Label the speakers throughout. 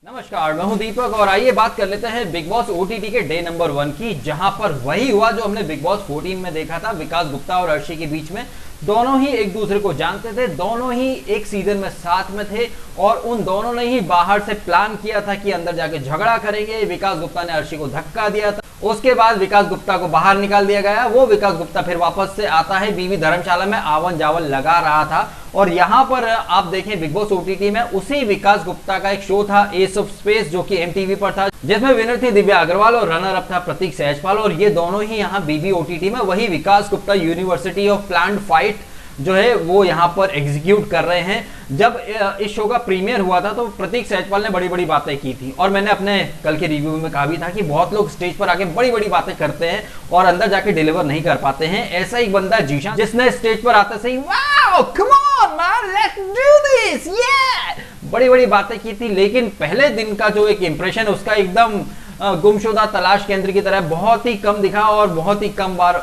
Speaker 1: नमस्कार, मैं हूं दीपक और आइए बात कर लेते हैं बिग बॉस ओटीटी के डे नंबर 1 की, जहां पर वही हुआ जो हमने बिग बॉस 14 में देखा था। विकास गुप्ता और अर्शी के बीच में दोनों ही एक दूसरे को जानते थे, दोनों ही एक सीजन में साथ में थे और उन दोनों ने ही बाहर से प्लान किया था कि अंदर जाके झगड़ा करेंगे। विकास गुप्ता ने अर्शी को धक्का दिया था, उसके बाद विकास गुप्ता को बाहर निकाल दिया गया। वो विकास गुप्ता फिर वापस से आता है, बीवी धर्मशाला में आवन जावन लगा रहा था। और यहाँ पर आप देखें बिग बॉस ओटीटी में उसी विकास गुप्ता का एक शो था एस ऑफ स्पेस, जो कि एमटीवी पर था, जिसमें विनर थी दिव्या अग्रवाल और रनर अप था प्रतीक सहजपाल। और ये दोनों ही यहाँ बीबी ओटीटी में वही Vikas Gupta university of planned fight जो है वो यहाँ पर एग्जीक्यूट कर रहे हैं। जब इस शो का प्रीमियर हुआ था तो प्रतीक सहजपाल ने बड़ी बड़ी बातें की थी और मैंने अपने कल के रिव्यू में कहा भी था कि बहुत लोग स्टेज पर आके बड़ी बड़ी बातें करते हैं और अंदर जाके डिलीवर नहीं कर पाते हैं। ऐसा एक बंदा जीशान, जिसने स्टेज पर आते से ही wow come on man let's do this ये बड़ी बड़ी बातें की थी, लेकिन पहले दिन का जो एक इंप्रेशन उसका एकदम गुमशुदा तलाश केंद्र की तरह बहुत ही कम दिखा और बहुत ही कम बार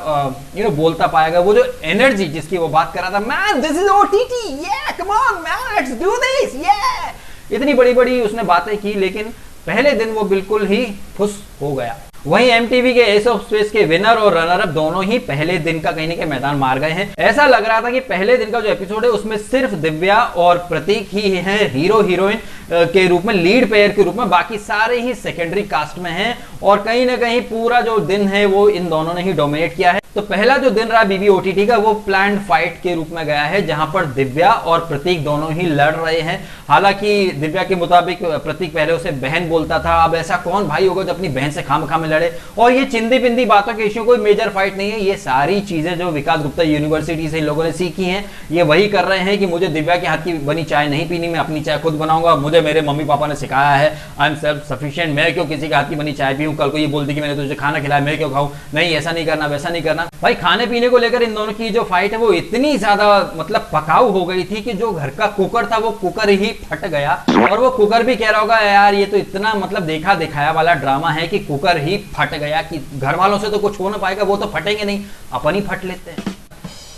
Speaker 1: बोलता पाया गया। वो जो एनर्जी जिसकी वो बात कर रहा था, मैन दिस इज ओटीटी या कम on man let's do this या, इतनी बड़ी बड़ी उसने बातें की, लेकिन पहले दिन वो बिल्कुल ही फुस हो गया। वहीं एमटीवी के एस ऑफ स्पेस के विनर और रनर अप दोनों ही पहले दिन का कहीं ना कहीं मैदान मार गए हैं। ऐसा लग रहा था कि पहले दिन का जो एपिसोड है उसमें सिर्फ दिव्या और प्रतीक ही हैं हीरो हीरोइन के रूप में, लीड पेयर के रूप में, बाकी सारे ही सेकेंडरी कास्ट में हैं। और कहीं ना कहीं पूरा जो दिन है वो इन दोनों ने ही डोमिनेट किया है। तो पहला जो दिन रहा बीबी ओटीटी का वो प्लान्ड फाइट के रूप में गया है, जहां पर दिव्या और प्रतीक दोनों ही लड़ रहे हैं। हालांकि दिव्या के मुताबिक प्रतीक पहले उसे बहन बोलता था, अब ऐसा कौन भाई होगा जो अपनी बहन से खामखा में लड़े। और ये चिंदी पिंदी बातों के इश्यू कोई मेजर फाइट नहीं है, ये सारी चीजें जो विकास गुप्ता यूनिवर्सिटी से इन लोगों ने सीखी हैं, ये वही कर रहे हैं कि मुझे दिव्या के हाथ की बनी चाय नहीं पीनी, मैं अपनी चाय खुद बनाऊंगा, मुझे मेरे मम्मी पापा ने सिखाया है, आई एम सेल्फ सफिशिएंट, मैं क्यों किसी के हाथ की बनी चाय पीऊं, कल को ये बोलती कि मैंने तुझे खाना खिलाया मैं क्यों खाऊं, नहीं ऐसा नहीं करना वैसा नहीं करना। भाई खाने पीने को लेकर इन दोनों की जो फाइट है वो इतनी ज्यादा मतलब पकाऊ हो गई थी कि जो घर का कुकर था वो कुकर ही फट गया। और वो कुकर भी कह रहा होगा यार ये तो इतना मतलब देखा दिखाया वाला ड्रामा है कि कुकर ही फट गया, कि घर वालों से तो कुछ हो ना पाएगा, वो तो फटेंगे नहीं, अपन ही फट लेते हैं।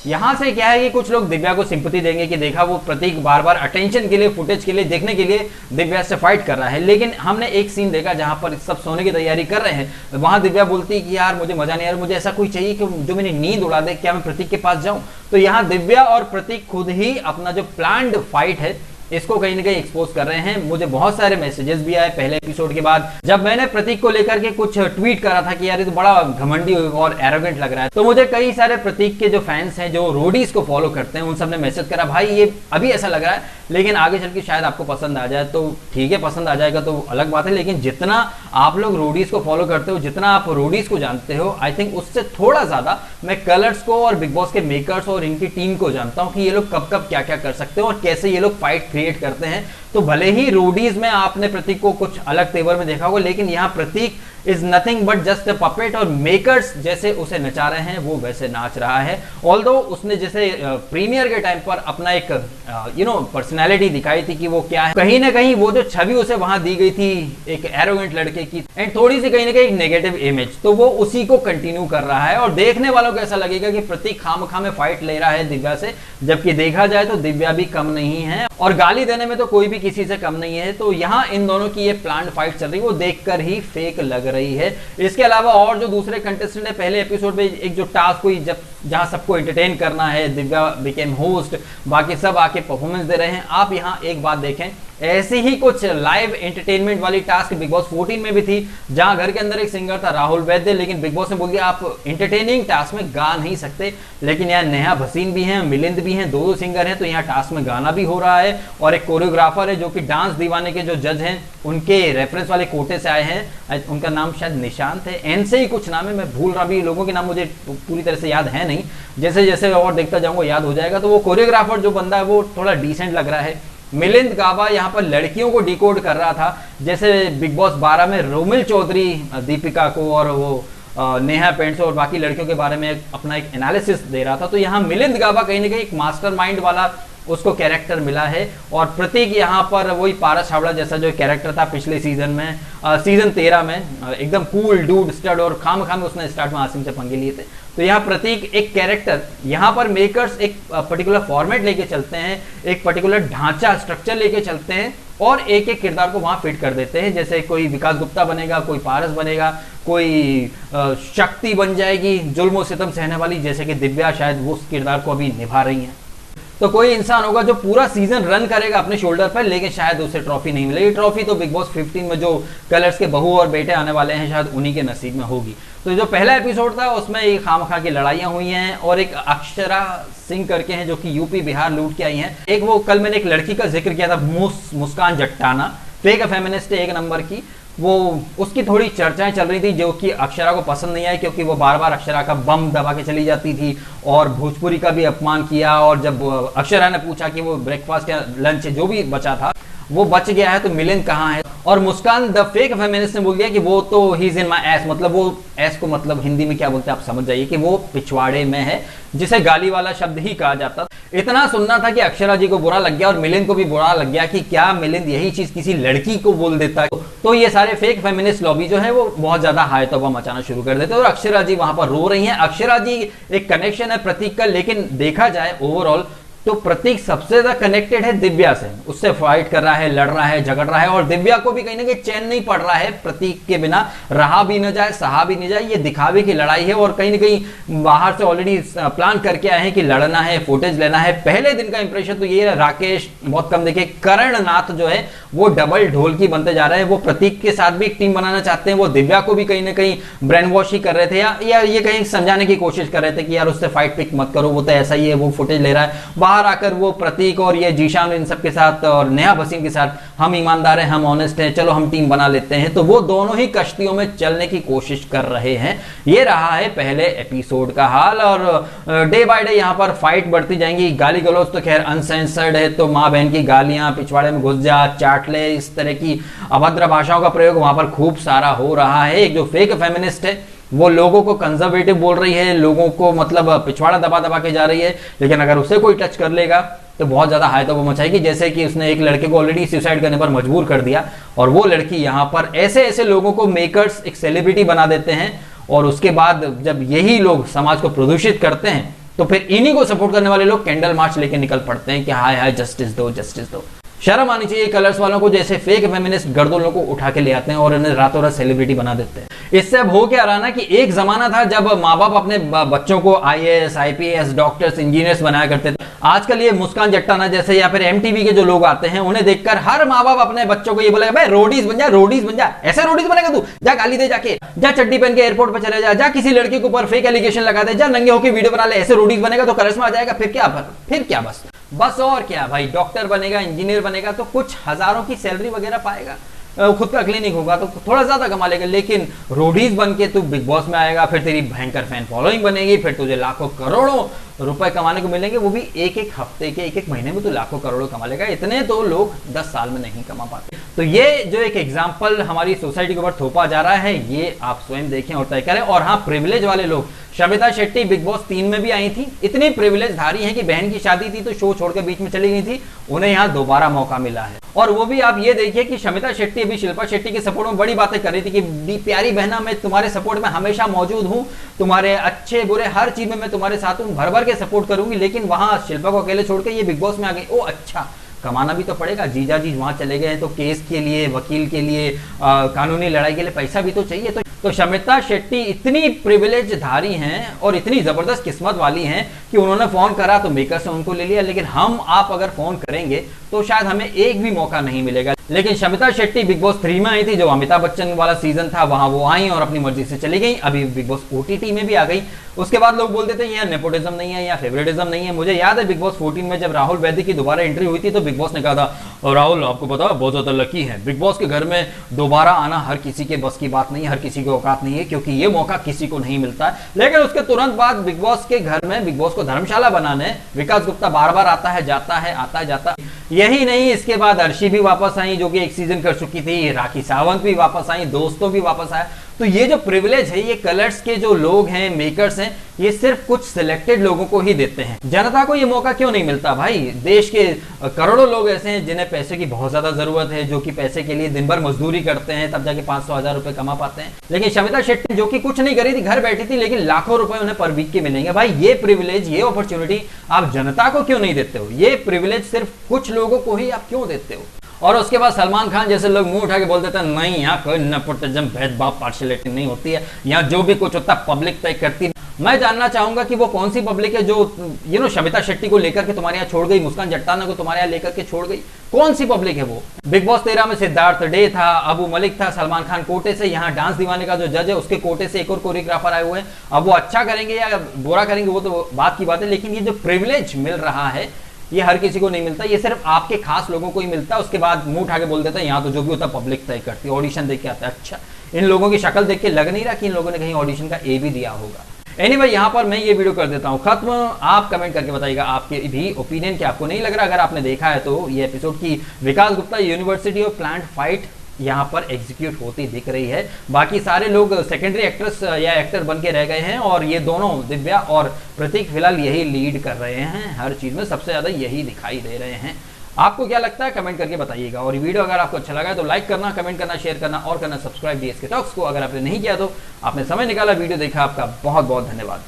Speaker 1: यहां से क्या है कि कुछ लोग दिव्या को सिंपैथी देंगे कि देखा वो प्रतीक बार बार अटेंशन के लिए, फुटेज के लिए, देखने के लिए दिव्या से फाइट कर रहा है। लेकिन हमने एक सीन देखा जहां पर सब सोने की तैयारी कर रहे हैं, वहां दिव्या बोलती कि यार मुझे मजा नहीं आ रहा, मुझे ऐसा कोई चाहिए कि जो मेरी नींद उड़ा दे, क्या मैं प्रतीक के पास जाऊं। तो यहाँ दिव्या और प्रतीक खुद ही अपना जो प्लान्ड फाइट है इसको कहीं ना कहीं एक्सपोज कर रहे हैं। मुझे बहुत सारे मैसेजेस भी आए पहले एपिसोड के बाद, जब मैंने प्रतीक को लेकर के कुछ ट्वीट करा था कि यार ये तो बड़ा घमंडी और एरोगेंट लग रहा है। तो मुझे कई सारे प्रतीक के जो फैंस हैं जो रोडीज को फॉलो करते हैं उन सब ने मैसेज करा, भाई ये अभी ऐसा लग रहा है लेकिन आगे चल के शायद आपको पसंद आ जाए। तो ठीक है, पसंद आ जाएगा तो अलग बात है, लेकिन जितना आप लोग रोडीज को फॉलो करते हो, जितना आप रोडीज को जानते हो, आई थिंक उससे थोड़ा ज्यादा मैं कलर्स को और बिग बॉस के मेकर्स और इनकी टीम को जानता हूं कि ये लोग कब कब क्या क्या कर सकते हैं और कैसे ये लोग फाइट क्रिएट करते हैं। तो भले ही रोडीज में आपने प्रतीक को कुछ अलग तेवर में देखा होगा, लेकिन यहाँ Prateek is nothing but just a puppet, और मेकर्स जैसे उसे नचा रहे हैं वो वैसे नाच रहा है। ऑल्दो उसने जैसे प्रीमियर के टाइम पर अपना एक पर्सनैलिटी दिखाई थी कि वो क्या है, कहीं ना कहीं वो जो छवि उसे वहां दी गई थी एक एरोगेंट लड़के की एंड थोड़ी सी कहीं ना कहीं नेगेटिव इमेज, तो वो उसी को कंटिन्यू कर रहा है। और देखने वालों को ऐसा लगेगा कि प्रतीक खामखा में फाइट ले रहा है दिव्या से, जबकि देखा जाए तो दिव्या भी कम नहीं है और गाली देने में तो कोई भी किसी से कम नहीं है। तो यहाँ इन दोनों की ये प्लान्ड फाइट चल रही है वो देखकर ही फेक लग रही है। इसके अलावा और जो दूसरे कंटेस्टेंट है, पहले एपिसोड में एक जो टास्क हुई जहां सबको एंटरटेन करना है, दिव्या बिकेम होस्ट, बाकी सब आके परफॉर्मेंस दे रहे हैं। आप यहाँ एक बात देखें, ऐसी ही कुछ लाइव एंटरटेनमेंट वाली टास्क बिग बॉस 14 में भी थी, जहां घर के अंदर एक सिंगर था राहुल वैद्य, लेकिन बिग बॉस ने बोल दिया आप एंटरटेनिंग टास्क में गा नहीं सकते। लेकिन यहाँ नेहा भसीन भी हैं, मिलिंद भी हैं, दो सिंगर हैं, तो यहाँ टास्क में गाना भी हो रहा है। और एक कोरियोग्राफर है जो कि डांस दीवाने के जो जज हैं उनके रेफरेंस वाले कोटे से आए हैं, उनका नाम शायद निशांत है, एन से ही कुछ नाम है, मैं भूल रहा भी, लोगों के नाम मुझे पूरी तरह से याद है नहीं, जैसे जैसे और देखता जाऊंगा याद हो जाएगा। तो वो कोरियोग्राफर जो बंदा है वो थोड़ा डिसेंट लग रहा है। मिलिंद गाबा यहाँ पर लड़कियों को डिकोड कर रहा था, जैसे बिग बॉस 12 में रोमिल चौधरी दीपिका को और वो नेहा पेंट्स और बाकी लड़कियों के बारे में अपना एक एनालिसिस दे रहा था। तो यहाँ मिलिंद गाबा कहीं ना कहीं एक मास्टरमाइंड वाला उसको कैरेक्टर मिला है। और प्रतीक यहाँ पर वही पारस छाबड़ा जैसा जो कैरेक्टर था पिछले सीजन में, सीजन 13 में, एकदम कूल डूड स्टड और खाम उसने स्टार्ट में आसिम से पंगे लिए थे। तो यहाँ प्रतीक एक कैरेक्टर, यहाँ पर मेकर्स एक पर्टिकुलर फॉर्मेट लेके चलते हैं, एक पर्टिकुलर ढांचा स्ट्रक्चर लेके चलते हैं और एक एक किरदार को वहां फिट कर देते हैं। जैसे कोई विकास गुप्ता बनेगा, कोई पारस बनेगा, कोई शक्ति बन जाएगी जुल्म और सितम सहने वाली, जैसे कि दिव्या शायद वो उस किरदार को अभी निभा रही हैं। तो कोई इंसान होगा जो पूरा सीजन रन करेगा अपने शोल्डर पर, लेकिन शायद उसे ट्रॉफी नहीं मिलेगी। ट्रॉफी तो बिग बॉस 15 में जो कलर्स के बहू और बेटे आने वाले हैं शायद उन्हीं के नसीब में होगी। तो जो पहला एपिसोड था उसमें ये खामखा की लड़ाइयां हुई हैं और एक अक्षरा सिंह करके हैं जो कि यूपी बिहार लूट के आई हैं। एक वो कल मैंने एक लड़की का जिक्र किया था, मुस्कान जट्टाना, फेक फेमिनिस्ट एक नंबर की, वो उसकी थोड़ी चर्चाएं चल रही थी जो कि अक्षरा को पसंद नहीं आई, क्योंकि वो बार बार अक्षरा का बम दबा के चली जाती थी और भोजपुरी का भी अपमान किया। और जब अक्षरा ने पूछा कि वो ब्रेकफास्ट या लंच जो भी बचा था वो बच गया है तो मिलिंद कहाँ है, और मुस्कान द फेक फेमिनिस्ट ने बोल दिया कि वो तो he is in my S, मतलब वो एस को मतलब हिंदी में क्या बोलते हैं आप समझ जाइए कि वो पिछवाड़े में है, जिसे गाली वाला शब्द ही कहा जाता। इतना सुनना था कि अक्षरा जी को बुरा लग गया और मिलिंद को भी बुरा लग गया कि क्या मिलिंद यही चीज किसी लड़की को बोल देता है। तो ये सारे फेक फेमिनिस्ट लॉबी जो है वो बहुत ज्यादा हाय तौबा मचाना शुरू कर देते हैं और अक्षरा जी वहां पर रो रही हैं। अक्षरा जी एक कनेक्शन है प्रतीक का, लेकिन देखा जाए ओवरऑल तो प्रतीक सबसे ज्यादा कनेक्टेड है दिव्या से, उससे फाइट कर रहा है, लड़ रहा है, झगड़ रहा है और दिव्या को भी कहीं ना कहीं चैन नहीं पड़ रहा है प्रतीक के बिना, रहा भी न जाए सहा भी नहीं जाए। ये दिखावे की लड़ाई है और कहीं ना कहीं बाहर से ऑलरेडी प्लान करके आए हैं कि लड़ना है, फुटेज लेना है। पहले दिन का इंप्रेशन तो ये राकेश बहुत कम देखे, करणनाथ जो है वो डबल ढोलकी बनते जा रहे हैं। वो प्रतीक के साथ भी एक टीम बनाना चाहते हैं, वो दिव्या को भी कहीं ना कहीं ब्रेन वॉश ही कर रहे थे या ये कहीं समझाने की कोशिश कर रहे थे कि यार उससे फाइट पिक मत करो, वो तो ऐसा ही है, वो फुटेज ले रहा है। बाहर आकर वो प्रतीक और ये जीशान इन सब के साथ और नेहा भसीन के साथ हम ईमानदार हैं, हम ऑनेस्ट हैं, चलो हम टीम बना लेते हैं। तो वो दोनों ही कश्तियों में चलने की कोशिश कर रहे हैं। ये रहा है पहले एपिसोड का हाल और डे बाय डे यहाँ पर फाइट बढ़ती जाएंगी। गाली गलौज तो खैर अनसेंसर्ड है, तो माँ बहन की गालियां, पिछवाड़े में घुस जा, चाट ले, इस तरह की अभद्र भाषाओं का प्रयोग वहां पर खूब सारा हो रहा है। एक जो फेक फेमिनिस्ट है वो लोगों को कंजर्वेटिव बोल रही है, लोगों को मतलब पिछवाड़ा दबा दबा के जा रही है, लेकिन अगर उसे कोई टच कर लेगा तो बहुत ज्यादा हाय तो वो मचाएगी। जैसे कि उसने एक लड़के को ऑलरेडी सुसाइड करने पर मजबूर कर दिया और वो लड़की यहाँ पर ऐसे ऐसे लोगों को मेकर्स एक सेलिब्रिटी बना देते हैं और उसके बाद जब यही लोग समाज को प्रदूषित करते हैं तो फिर इन्हीं को सपोर्ट करने वाले लोग कैंडल मार्च लेके निकल पड़ते हैं कि हाय हाय जस्टिस दो, जस्टिस दो। शर्म आनी चाहिए कलर्स वालों को, जैसे फेक फेमिनिस्ट गर्दों को उठा के ले आते हैं और इन्हें रातों रात सेलिब्रिटी बना देते हैं। इससे अब हो क्या रहा ना कि एक जमाना था जब माँ बाप अपने बच्चों को IAS, IPS, डॉक्टर्स, इंजीनियर्स बनाया करते थे। आजकल ये मुस्कान जट्टाना जैसे या फिर MTV के जो लोग आते हैं उन्हें देखकर हर माँ बाप अपने बच्चों को ये बोलेगा भाई रोडीज बन जा, रोडीज बन जा। ऐसे रोडीज बनेगा तू, जा गाली दे, जाके जा चड्डी पहन के एयरपोर्ट पर चले जा, जा किसी लड़की के ऊपर फेक एलिगेशन लगा दे, जा नंगे होकर वीडियो बना ले। ऐसे रोडीज बनेगा तो कलर्स में आ जाएगा, फिर क्या बस और क्या भाई, डॉक्टर बनेगा, इंजीनियर बनेगा तो कुछ हजारों की सैलरी वगैरह पाएगा, खुद का क्लिनिक होगा तो थोड़ा ज्यादा कमा लेगा। लेकिन रोडीज बन के तू बिग बॉस में आएगा, फिर तेरी भयंकर फैन फॉलोइंग बनेगी, फिर तुझे लाखों करोड़ों रुपए कमाने को मिलेंगे, वो भी एक एक हफ्ते के, एक एक महीने में तो लाखों करोड़ों कमा लेगा। इतने तो लोग 10 साल में नहीं कमा पाते। तो ये जो एक एग्जाम्पल हमारी सोसाइटी के ऊपर थोपा जा रहा है ये आप स्वयं देखें और तय करें। और हाँ, प्रिविलेज वाले लोग, शमिता शेट्टी बिग बॉस 3 में भी आई थी, इतनी प्रिविलेज धारी है कि बहन की शादी थी तो शो छोड़कर बीच में चली गई थी, उन्हें यहाँ दोबारा मौका मिला है। और वो भी आप ये देखिए कि शमिता शेट्टी अभी शिल्पा शेट्टी के सपोर्ट में बड़ी बातें कर रही थी कि प्यारी बहना मैं तुम्हारे सपोर्ट में हमेशा मौजूद हूँ, तुम्हारे अच्छे बुरे हर चीज में मैं तुम्हारे साथ हूँ, भर भर के सपोर्ट करूंगी। लेकिन वहां शिल्पा को अकेले छोड़ के ये बिग बॉस में आ गई। ओ अच्छा, कमाना भी तो पड़ेगा, जीजा जी वहां चले गए तो केस के लिए, वकील के लिए, कानूनी लड़ाई के लिए पैसा भी तो चाहिए। तो शमिता शेट्टी इतनी प्रिविलेज धारी हैं और इतनी जबरदस्त किस्मत वाली हैं कि उन्होंने फोन करा तो मेकर से उनको ले लिया। लेकिन हम आप अगर फोन करेंगे तो शायद हमें एक भी मौका नहीं मिलेगा। लेकिन शमिता शेट्टी बिग बॉस 3 में आई थी, जो अमिताभ बच्चन वाला सीजन था, वहां वो आई और अपनी मर्जी से चली गई। अभी बिग बॉस OTT में भी आ गई। उसके बाद लोग बोलते थे यार नेपोटिज्म नहीं है या फेवरेटिज्म नहीं है। मुझे याद है बिग बॉस 14 में जब राहुल वैद्य की दोबारा एंट्री हुई थी तो बिग बॉस ने कहा था और राहुल आपको पता है बहुत ज्यादा लकी है, बिग बॉस के घर में दोबारा आना हर किसी के बस की बात नहीं है, हर किसी की औकात नहीं है, क्योंकि ये मौका किसी को नहीं मिलता है। लेकिन उसके तुरंत बाद बिग बॉस के घर में बिग बॉस को धर्मशाला बनाने विकास गुप्ता बार बार आता है, जाता है, आता है, जाता है। यही नहीं, इसके बाद अर्शी भी वापस आई जो कि एक सीजन कर चुकी थी, राखी सावंत भी वापस आई, दोस्तों भी वापस आया। तो ये जो प्रिविलेज है, ये कलर्स के जो लोग हैं, मेकर्स हैं, ये सिर्फ कुछ सिलेक्टेड लोगों को ही देते हैं। जनता को ये मौका क्यों नहीं मिलता भाई? देश के करोड़ों लोग ऐसे हैं जिन्हें पैसे की बहुत ज्यादा जरूरत है, जो कि पैसे के लिए दिन भर मजदूरी करते हैं, तब जाके 500-1000 रुपए कमा पाते हैं। लेकिन शमिता शेट्टी जो कि कुछ नहीं करी थी, घर बैठी थी, लेकिन लाखों रुपए उन्हें पर वीक के मिलेंगे। भाई ये प्रिविलेज, ये अपॉर्चुनिटी आप जनता को क्यों नहीं देते हो? ये प्रिविलेज सिर्फ कुछ लोगों को ही आप क्यों देते हो? और उसके बाद सलमान खान जैसे लोग मुंह उठा के बोल देते हैं नहीं, यहाँ कोई नेपोटिज्म, भेदभाव, पार्शियलिटी नहीं होती है, यहाँ जो भी कुछ होता है पब्लिक तय करती है। मैं जानना चाहूंगा कि वो कौन सी पब्लिक है जो शमिता शेट्टी को लेकर के तुम्हारे यहाँ छोड़ गई, मुस्कान जट्टाना को तुम्हारे यहाँ लेकर के छोड़ गई? कौन सी पब्लिक है वो? बिग बॉस 13 में सिद्धार्थ डे था, अबू मलिक था, सलमान खान कोटे से, यहाँ डांस दीवाने का जो जज है उसके कोटे से एक और कोरियोग्राफर आए हुए हैं। अब वो अच्छा करेंगे या बुरा करेंगे वो तो बात की बात है, लेकिन ये जो प्रिविलेज मिल रहा है ये हर किसी को नहीं मिलता, ये सिर्फ आपके खास लोगों को ही मिलता है। उसके बाद मुंह उठा के बोल देता है यहाँ तो जो भी होता है पब्लिक तय करती है, ऑडिशन देख के आता है। अच्छा, इन लोगों की शक्ल देख के लग नहीं रहा कि इन लोगों ने कहीं ऑडिशन का ए भी दिया होगा। एनीवे, यहाँ पर मैं ये वीडियो कर देता हूँ खत्म। आप कमेंट करके बताइएगा आपके भी ओपिनियन, क्या आपको नहीं लग रहा? अगर आपने देखा है तो ये एपिसोड की Vikas Gupta university of plant fight यहाँ पर एग्जीक्यूट होती दिख रही है। बाकी सारे लोग सेकेंडरी एक्ट्रेस या एक्टर बन के रह गए हैं और ये दोनों दिव्या और प्रतीक फिलहाल यही लीड कर रहे हैं, हर चीज में सबसे ज्यादा यही दिखाई दे रहे हैं। आपको क्या लगता है कमेंट करके बताइएगा। और वीडियो अगर आपको अच्छा लगा है तो लाइक करना, कमेंट करना, शेयर करना और करना सब्सक्राइब DSK टॉक्स को। अगर आपने नहीं किया तो आपने समय निकाला, वीडियो देखा, आपका बहुत बहुत धन्यवाद।